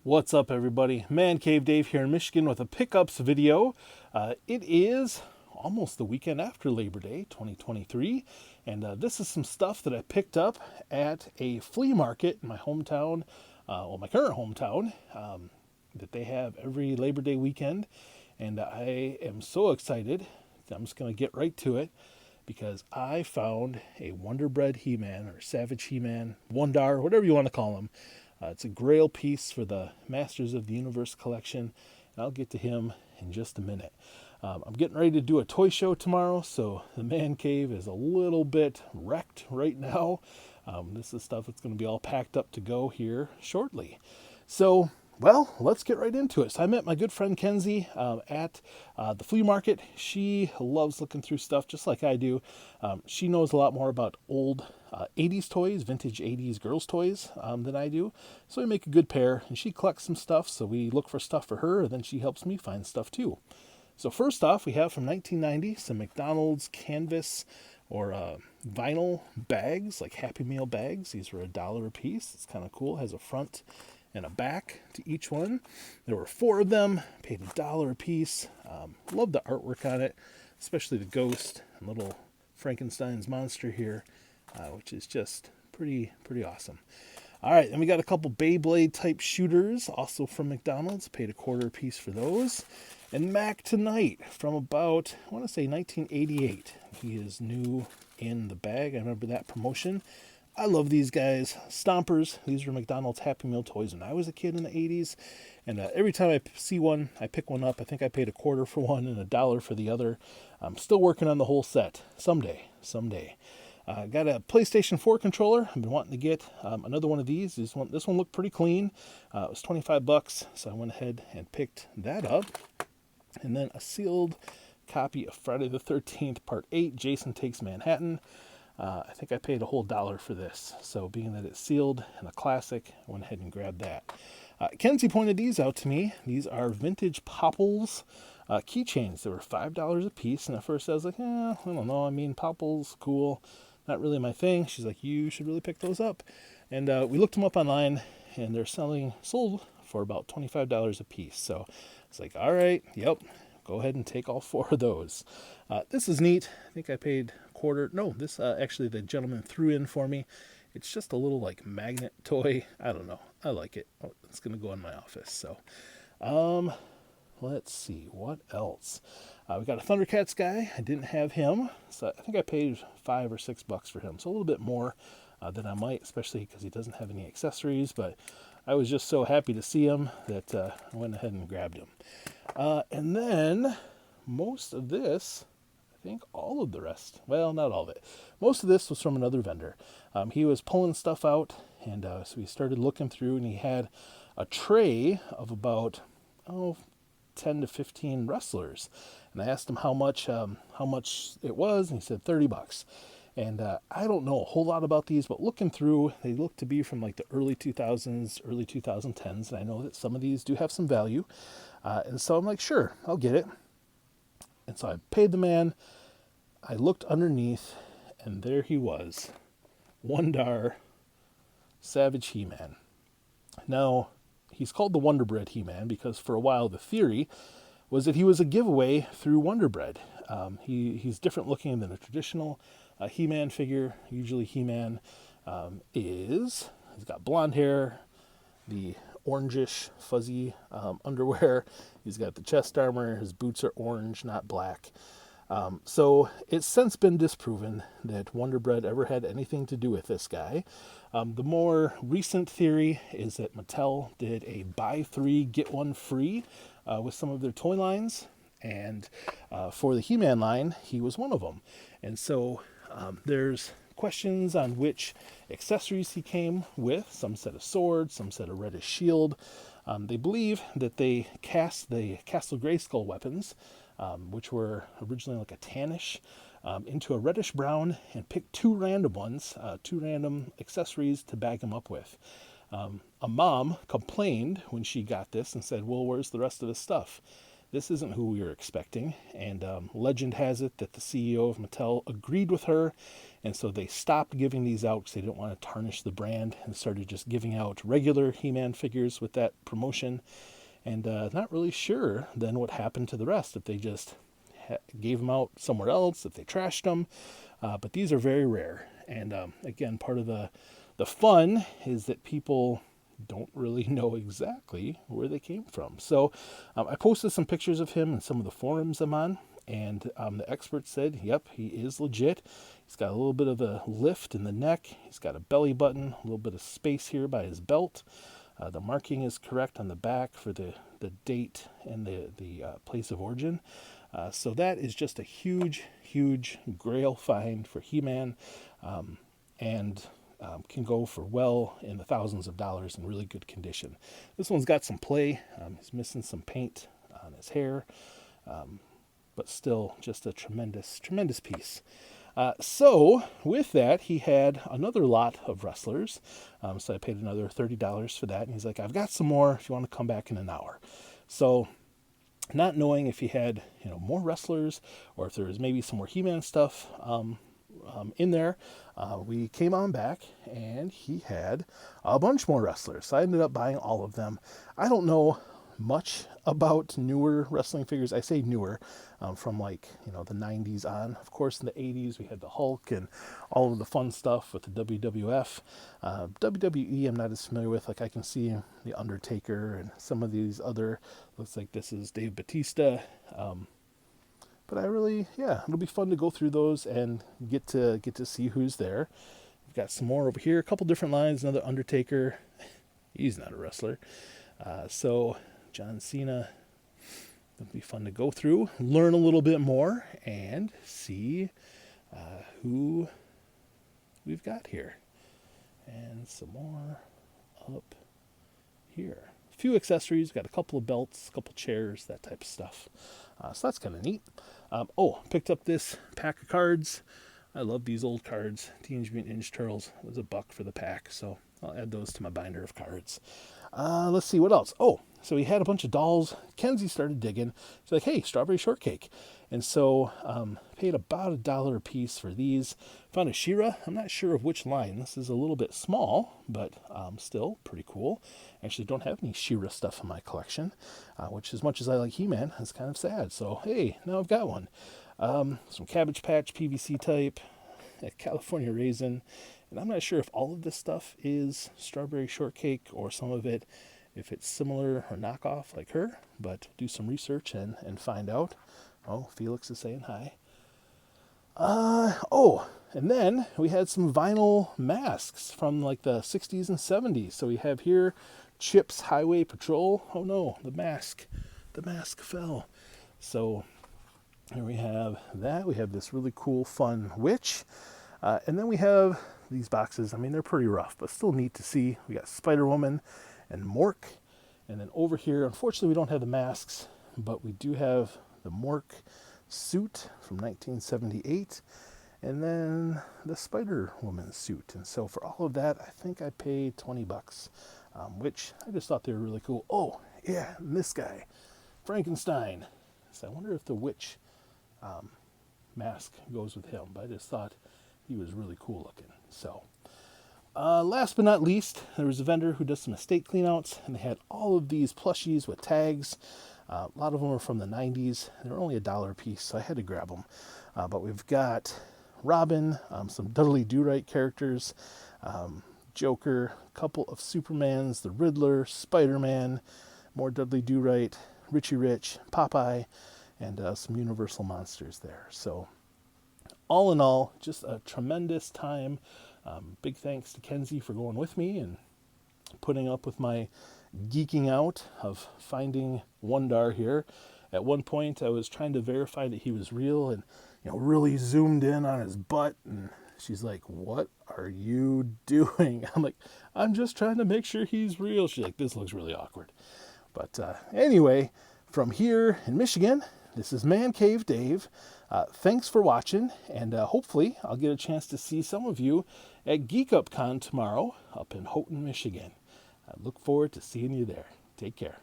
What's up, everybody? Man Cave Dave here in Michigan with a pickups video. It is almost the weekend after Labor Day 2023, and this is some stuff that I picked up at a flea market in my hometown, my current hometown, that they have every Labor Day weekend, and I am so excited. I'm just going to get right to it because I found a Wonderbread He-Man or Savage He-Man, Wondar, whatever you want to call him. It's a grail piece for the Masters of the Universe collection, and I'll get to him in just a minute. I'm getting ready to do a toy show tomorrow, so the man cave is a little bit wrecked right now. This is stuff that's going to be all packed up to go here shortly. So, well, let's get right into it. So I met my good friend Kenzie at the flea market. She loves looking through stuff just like I do. She knows a lot more about old 80s toys, vintage 80s girls' toys than I do. So we make a good pair, and she collects some stuff, so we look for stuff for her, and then she helps me find stuff too. So first off, we have from 1990 some McDonald's canvas or vinyl bags, like Happy Meal bags. These were $1 a piece. It's kind of cool. It has a front and a back to each one. There were 4 of them, paid $1 a piece. Love the artwork on it, especially the ghost and little Frankenstein's monster here, which is just pretty awesome. All right, then we got a couple Beyblade type shooters, also from McDonald's. Paid $0.25 a piece for those. And Mac Tonight from about, I want to say 1988. He is new in the bag. I remember that promotion. I love these guys. Stompers. These were McDonald's Happy Meal toys when I was a kid in the 80s. And every time I see one, I pick one up. I think I paid $0.25 for one and $1 for the other. I'm still working on the whole set. Someday. Got a PlayStation 4 controller. I've been wanting to get another one of these. This one looked pretty clean. It was $25, so I went ahead and picked that up. And then a sealed copy of Friday the 13th, Part 8, Jason Takes Manhattan. I think I paid a whole $1 for this. So being that it's sealed and a classic, I went ahead and grabbed that. Kenzie pointed these out to me. These are vintage Popples keychains. They were $5 a piece. And at first I was like, I don't know. I mean, Popples, cool. Not really my thing. She's like, you should really pick those up. And we looked them up online, and they're sold for about $25 a piece. So it's like, all right, yep, go ahead and take all 4 of those. This is neat. I think I paid $0.25. No, this actually the gentleman threw in for me. It's just a little like magnet toy. I don't know. I like it. Oh, it's going to go in my office. So, let's see what else. We got a Thundercats guy. I didn't have him, so I think I paid $5 or $6 for him. So a little bit more than I might, especially because he doesn't have any accessories. But I was just so happy to see him that I went ahead and grabbed him. And then most of this, I think all of the rest, well, not all of it. Most of this was from another vendor. He was pulling stuff out, and so we started looking through, and he had a tray of about 10 to 15 wrestlers. And I asked him how much it was, and he said $30. And I don't know a whole lot about these, but looking through, they look to be from like the early 2000s, early 2010s. And I know that some of these do have some value. And so I'm like, sure, I'll get it. And so I paid the man. I looked underneath, and there he was. Wondar Savage He-Man. Now, he's called the Wonderbread He-Man because for a while the theory was that he was a giveaway through Wonderbread. He's different looking than a traditional He-Man figure. Usually He-Man he's got blonde hair, the orangish fuzzy underwear. He's got the chest armor. His boots are orange, not black. So it's since been disproven that Wonderbread ever had anything to do with this guy. The more recent theory is that Mattel did a buy 3, get 1 free with some of their toy lines. And for the He-Man line, he was one of them. And so there's questions on which accessories he came with. Some said a sword, some said a reddish shield. They believe that they cast the Castle Grayskull weapons, which were originally like a tannish, into a reddish brown, and picked 2 random ones, 2 random accessories to bag him up with. A mom complained when she got this and said, well, where's the rest of the stuff? this isn't who we were expecting. And legend has it that the CEO of Mattel agreed with her, and so they stopped giving these out because they didn't want to tarnish the brand, and started just giving out regular He-Man figures with that promotion. And not really sure then what happened to the rest, if they just gave them out somewhere else, if they trashed them. But these are very rare. And again, part of the fun is that people don't really know exactly where they came from. So I posted some pictures of him in some of the forums I'm on, and the expert said, yep, he is legit. He's got a little bit of a lift in the neck. He's got a belly button, a little bit of space here by his belt. The marking is correct on the back for the date and the place of origin. So that is just a huge, huge grail find for He-Man, and can go for well in the thousands of dollars in really good condition. This one's got some play. He's missing some paint on his hair, but still just a tremendous, tremendous piece. So with that, he had another lot of wrestlers. So I paid another $30 for that. And he's like, I've got some more if you want to come back in an hour. So not knowing if he had, more wrestlers or if there was maybe some more He-Man stuff in there, we came on back and he had a bunch more wrestlers. So I ended up buying all of them. I don't know much about newer wrestling figures. I say newer, from the 90s on. Of course, in the 80s, we had the Hulk and all of the fun stuff with the WWF. WWE, I'm not as familiar with. Like, I can see the Undertaker and some of these other, looks like this is Dave Bautista. But it'll be fun to go through those and get to see who's there. We've got some more over here, a couple different lines, another Undertaker. He's not a wrestler. So John Cena, it'll be fun to go through, learn a little bit more, and see who we've got here. And some more up here. A few accessories, got a couple of belts, a couple chairs, that type of stuff. So that's kind of neat. Picked up this pack of cards. I love these old cards. Teenage Mutant Ninja Turtles was $1 for the pack, so I'll add those to my binder of cards. Let's see, what else? So he had a bunch of dolls. Kenzie started digging. She's like, hey, strawberry shortcake. And so paid about $1 a piece for these. Found a She-Ra. I'm not sure of which line. This is a little bit small, but still pretty cool. Actually don't have any She-Ra stuff in my collection, which, as much as I like He-Man, is kind of sad. So, hey, now I've got one. Some Cabbage Patch PVC type, a California Raisin. And I'm not sure if all of this stuff is strawberry shortcake or some of it, if it's similar or knockoff like her, but do some research and find out. Oh, Felix is saying hi. And then we had some vinyl masks from like the 60s and 70s. So we have here Chip's Highway Patrol. Oh no, the mask fell. So here we have that. We have this really cool, fun witch. And then we have these boxes. I mean, they're pretty rough, but still neat to see. We got Spider-Woman and Mork. And then over here, unfortunately, we don't have the masks, but we do have the Mork suit from 1978. And then the Spider-Woman suit. And so for all of that, I think I paid $20, which I just thought they were really cool. Oh, yeah, and this guy, Frankenstein. So I wonder if the witch mask goes with him, but I just thought he was really cool looking. So last but not least, there was a vendor who does some estate cleanouts, and they had all of these plushies with tags. A lot of them are from the 90s. They were only $1 a piece, so I had to grab them. But we've got Robin, some Dudley Do-Right characters, Joker, a couple of Supermans, the Riddler, Spider-Man, more Dudley Do-Right, Richie Rich, Popeye, and some Universal monsters there. So all in all, just a tremendous time. Big thanks to Kenzie for going with me and putting up with my geeking out of finding Wondar here. At one point, I was trying to verify that he was real and, really zoomed in on his butt. And she's like, what are you doing? I'm like, I'm just trying to make sure he's real. She's like, this looks really awkward. But anyway, from here in Michigan, this is Man Cave Dave. Thanks for watching, and hopefully I'll get a chance to see some of you at Geek Up Con tomorrow up in Houghton, Michigan. I look forward to seeing you there. Take care.